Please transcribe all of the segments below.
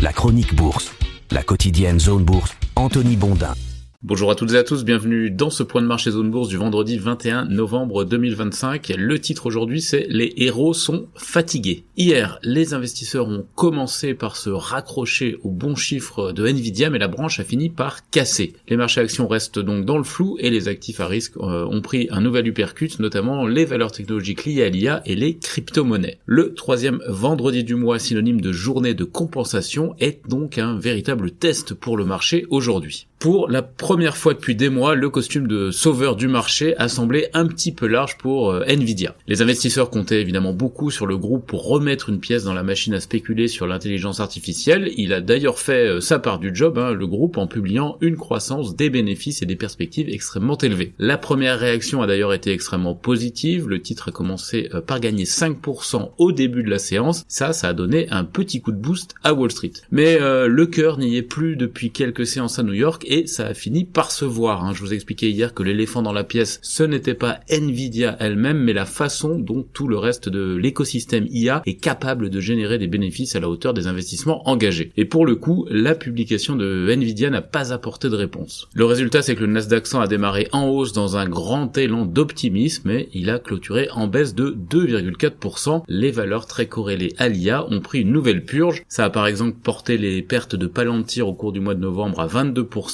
La chronique bourse, la quotidienne Zone Bourse, Anthony Bondin. Bonjour à toutes et à tous, bienvenue dans ce point de marché Zone Bourse du vendredi 21 novembre 2025. Le titre aujourd'hui c'est « Les héros sont fatigués ». Hier, les investisseurs ont commencé par se raccrocher aux bons chiffres de Nvidia, mais la branche a fini par casser. Les marchés actions restent donc dans le flou et les actifs à risque ont pris un nouvel uppercut, notamment les valeurs technologiques liées à l'IA et les crypto-monnaies. Le troisième vendredi du mois, synonyme de journée de compensation, est donc un véritable test pour le marché aujourd'hui. Pour la première fois depuis des mois, le costume de sauveur du marché a semblé un petit peu large pour Nvidia. Les investisseurs comptaient évidemment beaucoup sur le groupe pour remettre une pièce dans la machine à spéculer sur l'intelligence artificielle. Il a d'ailleurs fait sa part du job, le groupe, en publiant une croissance des bénéfices et des perspectives extrêmement élevées. La première réaction a d'ailleurs été extrêmement positive. Le titre a commencé par gagner 5% au début de la séance. Ça a donné un petit coup de boost à Wall Street. Mais le cœur n'y est plus depuis quelques séances à New York et ça a fini par se voir. Je vous ai expliqué hier que l'éléphant dans la pièce, ce n'était pas Nvidia elle-même, mais la façon dont tout le reste de l'écosystème IA est capable de générer des bénéfices à la hauteur des investissements engagés. Et pour le coup, la publication de Nvidia n'a pas apporté de réponse. Le résultat, c'est que le Nasdaq 100 a démarré en hausse dans un grand élan d'optimisme, mais il a clôturé en baisse de 2,4%. Les valeurs très corrélées à l'IA ont pris une nouvelle purge. Ça a par exemple porté les pertes de Palantir au cours du mois de novembre à 22%,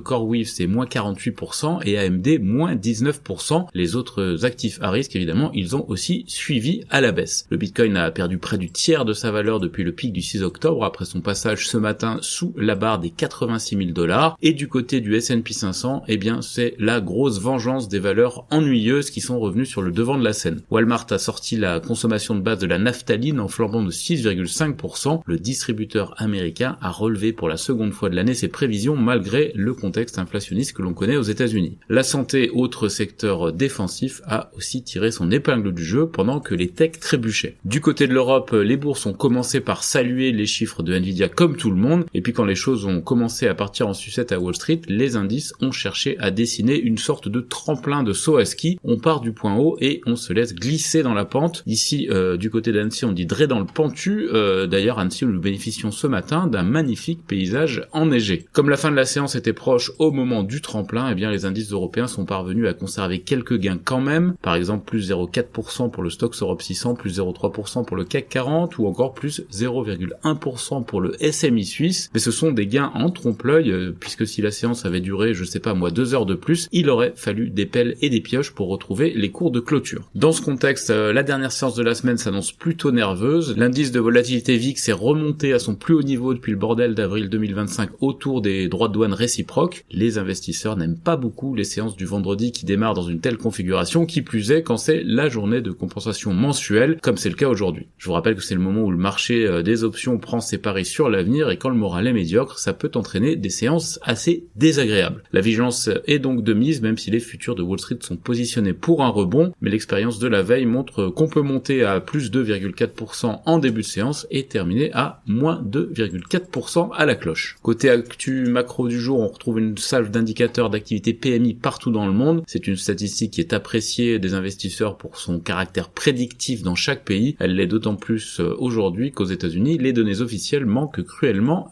CoreWeave c'est moins 48% et AMD moins 19%. Les autres actifs à risque, évidemment, ils ont aussi suivi à la baisse. Le Bitcoin a perdu près du tiers de sa valeur depuis le pic du 6 octobre après son passage ce matin sous la barre des 86 000 $. Et du côté du S&P 500, c'est la grosse vengeance des valeurs ennuyeuses qui sont revenues sur le devant de la scène. Walmart a sorti la consommation de base de la naphtaline en flambant de 6,5%. Le distributeur américain a relevé pour la seconde fois de l'année ses prévisions malgré le contexte inflationniste que l'on connaît aux États-Unis. La santé, autre secteur défensif, a aussi tiré son épingle du jeu pendant que les techs trébuchaient. Du côté de l'Europe, les bourses ont commencé par saluer les chiffres de Nvidia comme tout le monde, et puis quand les choses ont commencé à partir en sucette à Wall Street, les indices ont cherché à dessiner une sorte de tremplin de saut à ski. On part du point haut et on se laisse glisser dans la pente. Ici, du côté d'Annecy, on dit drait dans le pentu. D'ailleurs, Annecy, nous bénéficions ce matin d'un magnifique paysage enneigé. Comme la fin de la séance était proche au moment du tremplin, les indices européens sont parvenus à conserver quelques gains quand même, par exemple plus 0,4% pour le Stoxx Europe 600, plus 0,3% pour le CAC 40 ou encore plus 0,1% pour le SMI suisse, mais ce sont des gains en trompe-l'œil puisque si la séance avait duré, 2 heures de plus, il aurait fallu des pelles et des pioches pour retrouver les cours de clôture. Dans ce contexte, la dernière séance de la semaine s'annonce plutôt nerveuse. L'indice de volatilité VIX est remonté à son plus haut niveau depuis le bordel d'avril 2025 autour des droits de douane réciproques. Les investisseurs n'aiment pas beaucoup les séances du vendredi qui démarrent dans une telle configuration, qui plus est quand c'est la journée de compensation mensuelle, comme c'est le cas aujourd'hui. Je vous rappelle que c'est le moment où le marché des options prend ses paris sur l'avenir, et quand le moral est médiocre, ça peut entraîner des séances assez désagréables. La vigilance est donc de mise, même si les futurs de Wall Street sont positionnés pour un rebond, mais l'expérience de la veille montre qu'on peut monter à plus 2,4% en début de séance et terminer à moins 2,4% à la cloche. Côté actu macro du jour, on retrouve une salve d'indicateurs d'activité PMI partout dans le monde. C'est une statistique qui est appréciée des investisseurs pour son caractère prédictif dans chaque pays. Elle l'est d'autant plus aujourd'hui qu'aux États-Unis, les données officielles manquent cruellement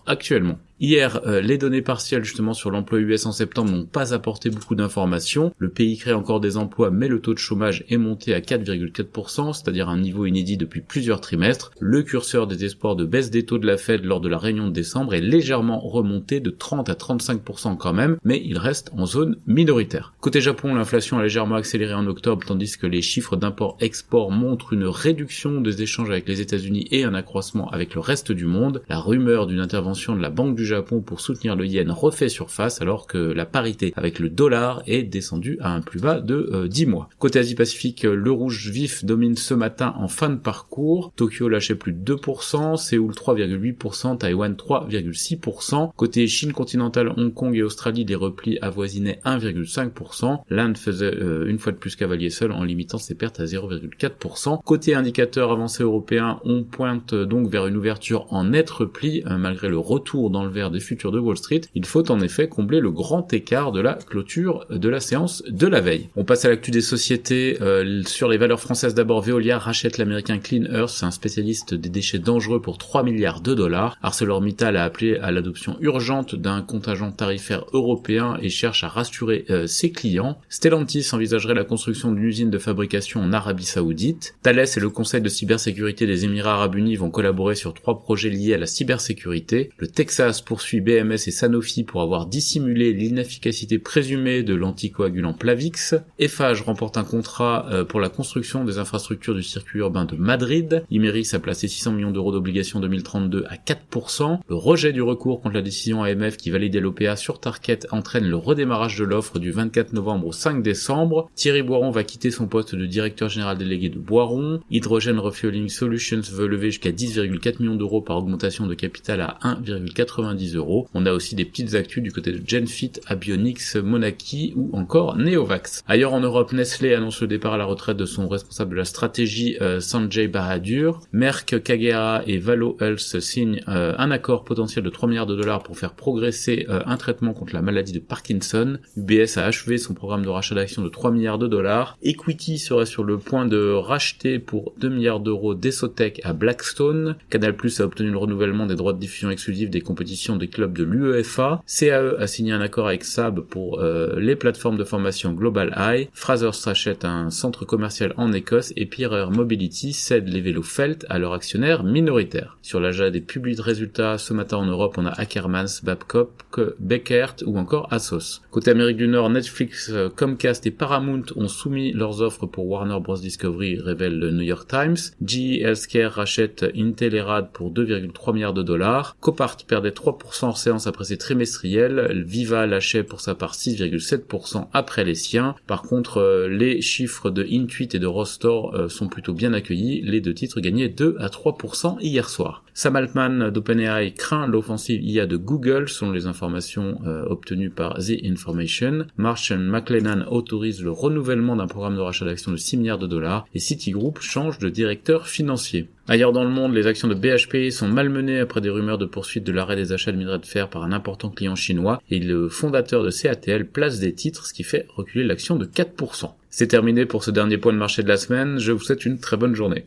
actuellement. Hier, les données partielles justement sur l'emploi US en septembre n'ont pas apporté beaucoup d'informations. Le pays crée encore des emplois, mais le taux de chômage est monté à 4,4%, c'est-à-dire un niveau inédit depuis plusieurs trimestres. Le curseur des espoirs de baisse des taux de la Fed lors de la réunion de décembre est légèrement remonté de 30 à 35% quand même, mais il reste en zone minoritaire. Côté Japon, l'inflation a légèrement accéléré en octobre, tandis que les chiffres d'import-export montrent une réduction des échanges avec les États-Unis et un accroissement avec le reste du monde. La rumeur d'une intervention de la Banque du Japon pour soutenir le yen refait surface alors que la parité avec le dollar est descendue à un plus bas de 10 mois. Côté Asie-Pacifique, le rouge vif domine ce matin en fin de parcours. Tokyo lâchait plus de 2%, Séoul 3,8%, Taïwan 3,6%. Côté Chine continentale, Hong Kong et Australie, les replis avoisinaient 1,5%. L'Inde faisait une fois de plus cavalier seul en limitant ses pertes à 0,4%. Côté indicateur avancé européen, on pointe donc vers une ouverture en net repli malgré le retour dans le vert clair des futurs de Wall Street, il faut en effet combler le grand écart de la clôture de la séance de la veille. On passe à l'actu des sociétés. Sur les valeurs françaises d'abord, Veolia rachète l'américain Clean Earth, c'est un spécialiste des déchets dangereux, pour 3 milliards de dollars. ArcelorMittal a appelé à l'adoption urgente d'un contingent tarifaire européen et cherche à rassurer ses clients. Stellantis envisagerait la construction d'une usine de fabrication en Arabie Saoudite. Thales et le Conseil de cybersécurité des Émirats Arabes Unis vont collaborer sur 3 projets liés à la cybersécurité. Le Texas poursuit BMS et Sanofi pour avoir dissimulé l'inefficacité présumée de l'anticoagulant Plavix. Eiffage remporte un contrat pour la construction des infrastructures du circuit urbain de Madrid. Imerys a placé 600 millions d'euros d'obligations 2032 à 4%. Le rejet du recours contre la décision AMF qui validait l'OPA sur Tarkett entraîne le redémarrage de l'offre du 24 novembre au 5 décembre. Thierry Boiron va quitter son poste de directeur général délégué de Boiron. Hydrogen Refueling Solutions veut lever jusqu'à 10,4 millions d'euros par augmentation de capital à 1,90 €. On a aussi des petites actus du côté de Genfit, Abionics, Monaki ou encore Neovax. Ailleurs en Europe, Nestlé annonce le départ à la retraite de son responsable de la stratégie Sanjay Bahadur. Merck, Kagera et Valo Health signent un accord potentiel de 3 milliards de dollars pour faire progresser un traitement contre la maladie de Parkinson. UBS a achevé son programme de rachat d'actions de 3 milliards de dollars. Equity serait sur le point de racheter pour 2 milliards d'euros Desotech à Blackstone. Canal+ a obtenu le renouvellement des droits de diffusion exclusifs des compétitions des clubs de l'UEFA. CAE a signé un accord avec SAB pour les plateformes de formation Global Eye. Frasers rachète un centre commercial en Écosse et Pierre Mobility cède les vélos Felt à leur actionnaire minoritaire. Sur l'agenda des publics de résultats, ce matin en Europe, on a Ackermans, Babcock, Beckert ou encore Asos. Côté Amérique du Nord, Netflix, Comcast et Paramount ont soumis leurs offres pour Warner Bros. Discovery, révèle le New York Times. GE Healthcare rachète Intel et Rad pour 2,3 milliards de dollars. Copart perdait 3% hors séance après ses trimestriels. Viva lâchait pour sa part 6,7% après les siens. Par contre, les chiffres de Intuit et de Rostore sont plutôt bien accueillis. Les deux titres gagnaient 2 à 3% hier soir. Sam Altman d'OpenAI craint l'offensive IA de Google, selon les informations obtenues par The Information. Marsh & McLennan autorise le renouvellement d'un programme de rachat d'actions de 6 milliards de dollars et Citigroup change de directeur financier. Ailleurs dans le monde, les actions de BHP sont malmenées après des rumeurs de poursuite de l'arrêt des achats de minerais de fer par un important client chinois et le fondateur de CATL place des titres, ce qui fait reculer l'action de 4%. C'est terminé pour ce dernier point de marché de la semaine, je vous souhaite une très bonne journée.